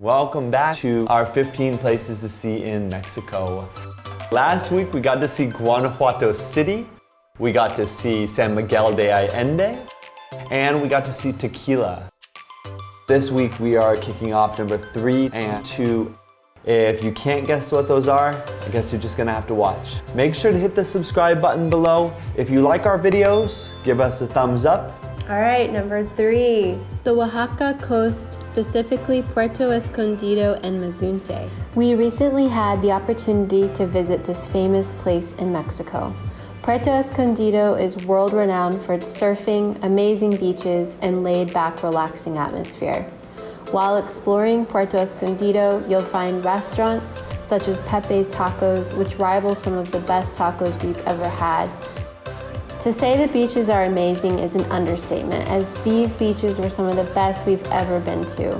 Welcome back to our 15 places to see in Mexico. Last week we got to see Guanajuato City, we got to see San Miguel de Allende, and we got to see Tequila. This week we are kicking off number 3 and 2. If you can't guess what those are, I guess you're just gonna have to watch. Make sure to hit the subscribe button below. If you like our videos, give us a thumbs up. All right, number 3. The Oaxaca coast, specifically Puerto Escondido and Mazunte. We recently had the opportunity to visit this famous place in Mexico. Puerto Escondido is world-renowned for its surfing, amazing beaches, and laid-back, relaxing atmosphere. While exploring Puerto Escondido, you'll find restaurants such as Pepe's Tacos, which rival some of the best tacos we've ever had. To say the beaches are amazing is an understatement, as these beaches were some of the best we've ever been to.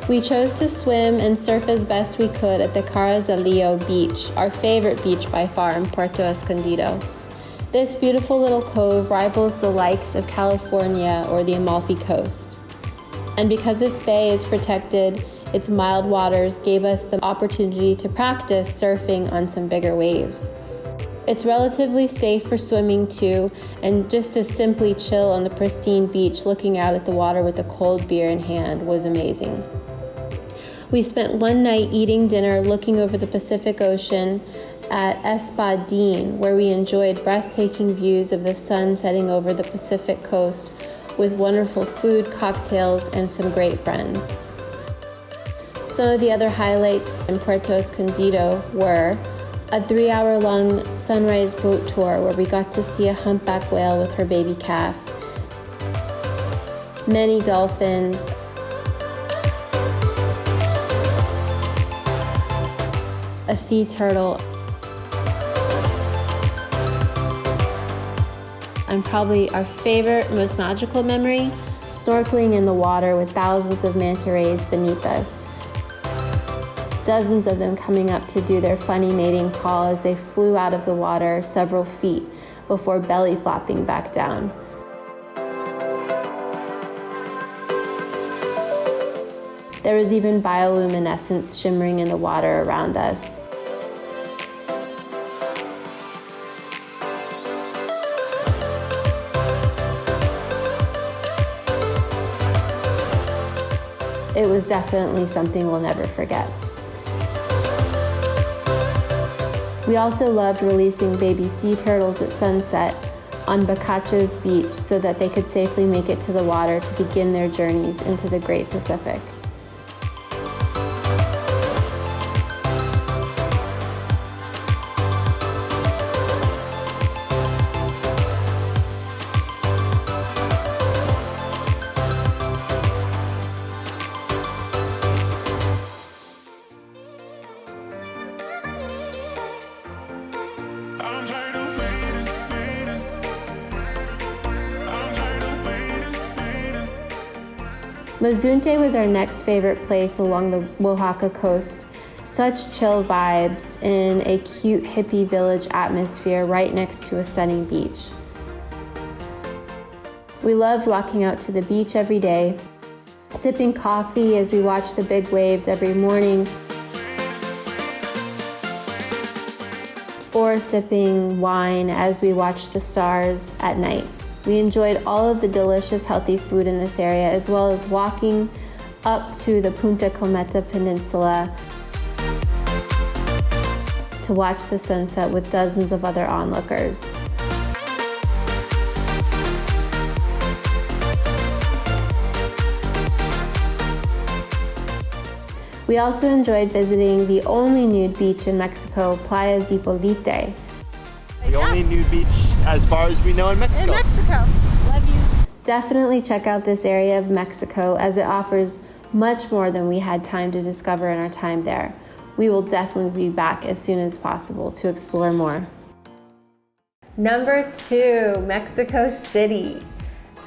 We chose to swim and surf as best we could at the Carrizalillo beach, our favorite beach by far in Puerto Escondido. This beautiful little cove rivals the likes of California or the Amalfi Coast. And because its bay is protected, its mild waters gave us the opportunity to practice surfing on some bigger waves. It's relatively safe for swimming too, and just to simply chill on the pristine beach looking out at the water with a cold beer in hand was amazing. We spent one night eating dinner looking over the Pacific Ocean at Espadín, where we enjoyed breathtaking views of the sun setting over the Pacific coast with wonderful food, cocktails, and some great friends. Some of the other highlights in Puerto Escondido were a 3-hour-long sunrise boat tour where we got to see a humpback whale with her baby calf, many dolphins, a sea turtle, and probably our favorite, most magical memory, snorkeling in the water with thousands of manta rays beneath us. Dozens of them coming up to do their funny mating call as they flew out of the water several feet before belly flopping back down. There was even bioluminescence shimmering in the water around us. It was definitely something we'll never forget. We also loved releasing baby sea turtles at sunset on Bacalar's beach so that they could safely make it to the water to begin their journeys into the Great Pacific. Mazunte was our next favorite place along the Oaxaca coast. Such chill vibes in a cute hippie village atmosphere right next to a stunning beach. We loved walking out to the beach every day, sipping coffee as we watched the big waves every morning, or sipping wine as we watched the stars at night. We enjoyed all of the delicious, healthy food in this area, as well as walking up to the Punta Cometa Peninsula to watch the sunset with dozens of other onlookers. We also enjoyed visiting the only nude beach in Mexico, Playa Zipolite. The only nude beach, as far as we know, in Mexico. In Mexico. Love you. Definitely check out this area of Mexico, as it offers much more than we had time to discover in our time there. We will definitely be back as soon as possible to explore more. Number 2, Mexico City.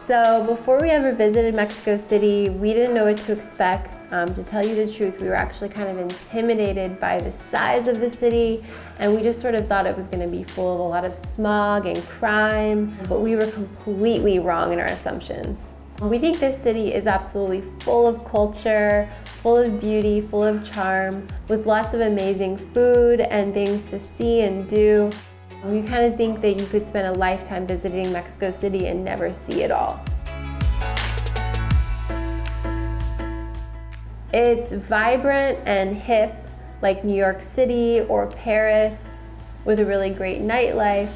So before we ever visited Mexico City, we didn't know what to expect. To tell you the truth, we were actually kind of intimidated by the size of the city, and we just sort of thought it was going to be full of a lot of smog and crime, but we were completely wrong in our assumptions. We think this city is absolutely full of culture, full of beauty, full of charm, with lots of amazing food and things to see and do. You kind of think that you could spend a lifetime visiting Mexico City and never see it all. It's vibrant and hip, like New York City or Paris, with a really great nightlife.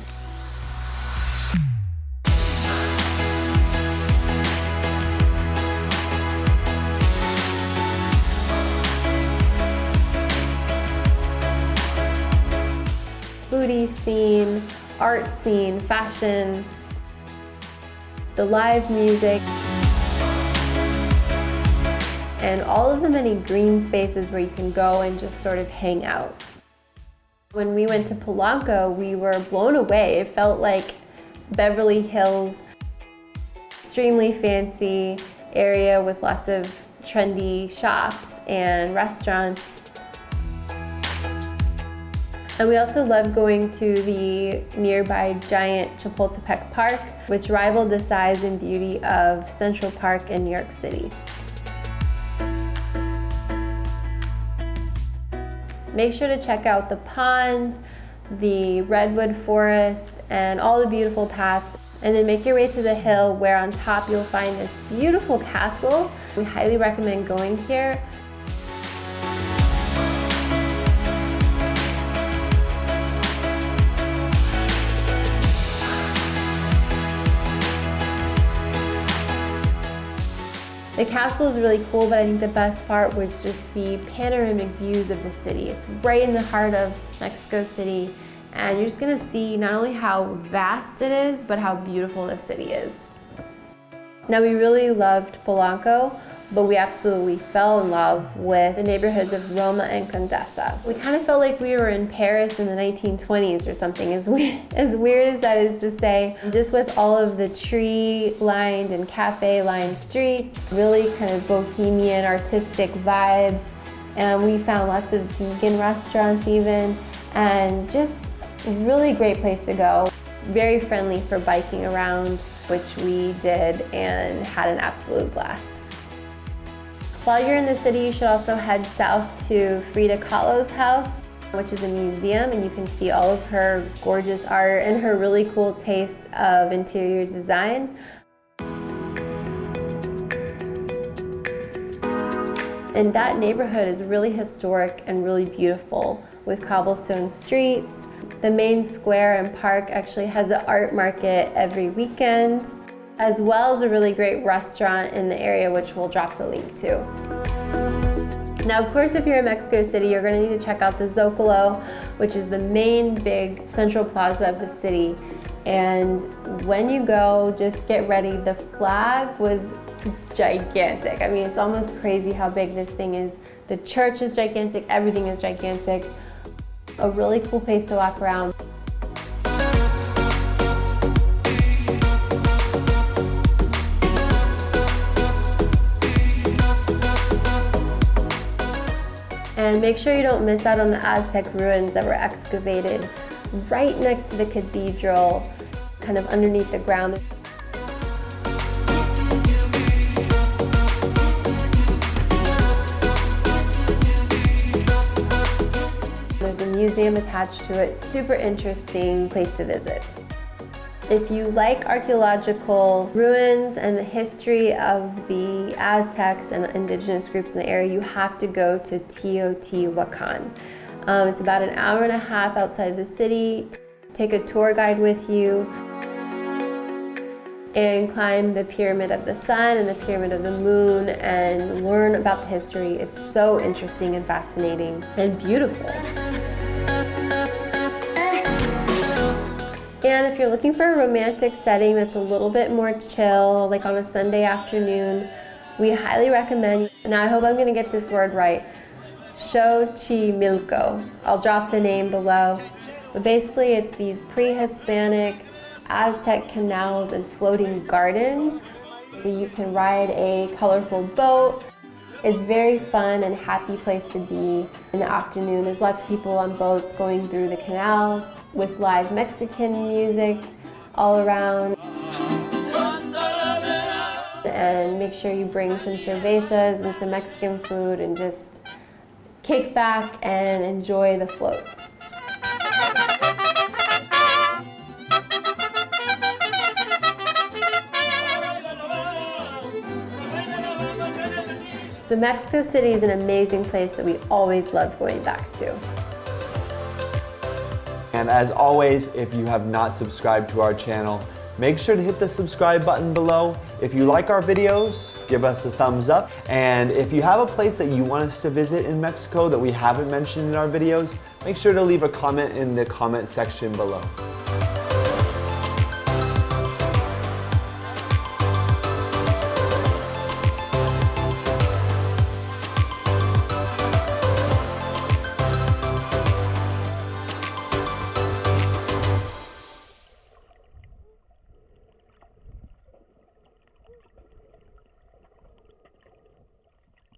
Foodie scene, art scene, fashion, the live music, and all of the many green spaces where you can go and just sort of hang out. When we went to Polanco, we were blown away. It felt like Beverly Hills, extremely fancy area with lots of trendy shops and restaurants. And we also loved going to the nearby giant Chapultepec Park, which rivaled the size and beauty of Central Park in New York City. Make sure to check out the pond, the redwood forest, and all the beautiful paths. And then make your way to the hill where on top you'll find this beautiful castle. We highly recommend going here. The castle is really cool, but I think the best part was just the panoramic views of the city. It's right in the heart of Mexico City, and you're just gonna see not only how vast it is, but how beautiful the city is. Now, we really loved Polanco, but we absolutely fell in love with the neighborhoods of Roma and Condesa. We kind of felt like we were in Paris in the 1920s or something, as weird as that is to say. Just with all of the tree-lined and cafe-lined streets, really kind of bohemian, artistic vibes. And we found lots of vegan restaurants even, and just a really great place to go. Very friendly for biking around, which we did and had an absolute blast. While you're in the city, you should also head south to Frida Kahlo's house, which is a museum, and you can see all of her gorgeous art and her really cool taste of interior design. And that neighborhood is really historic and really beautiful with cobblestone streets. The main square and park actually has an art market every weekend, as well as a really great restaurant in the area, which we'll drop the link to. Now, of course, if you're in Mexico City, you're gonna need to check out the Zocalo, which is the main big central plaza of the city. And when you go, just get ready. The flag was gigantic. I mean, it's almost crazy how big this thing is. The church is gigantic, everything is gigantic. A really cool place to walk around. And make sure you don't miss out on the Aztec ruins that were excavated right next to the cathedral, kind of underneath the ground. There's a museum attached to it. Super interesting place to visit. If you like archaeological ruins and the history of the Aztecs and indigenous groups in the area, you have to go to Teotihuacan. It's about an hour and a half outside the city. Take a tour guide with you and climb the Pyramid of the Sun and the Pyramid of the Moon and learn about the history. It's so interesting and fascinating and beautiful. And if you're looking for a romantic setting that's a little bit more chill, like on a Sunday afternoon, we highly recommend, now I hope I'm gonna get this word right, Xochimilco. I'll drop the name below. But basically it's these pre-Hispanic Aztec canals and floating gardens. So you can ride a colorful boat. It's very fun and happy place to be in the afternoon. There's lots of people on boats going through the canals with live Mexican music all around. And and make sure you bring some cervezas and some Mexican food and just kick back and enjoy the float. So Mexico City is an amazing place that we always love going back to. And as always, if you have not subscribed to our channel, make sure to hit the subscribe button below. If you like our videos, give us a thumbs up. And if you have a place that you want us to visit in Mexico that we haven't mentioned in our videos, make sure to leave a comment in the comment section below.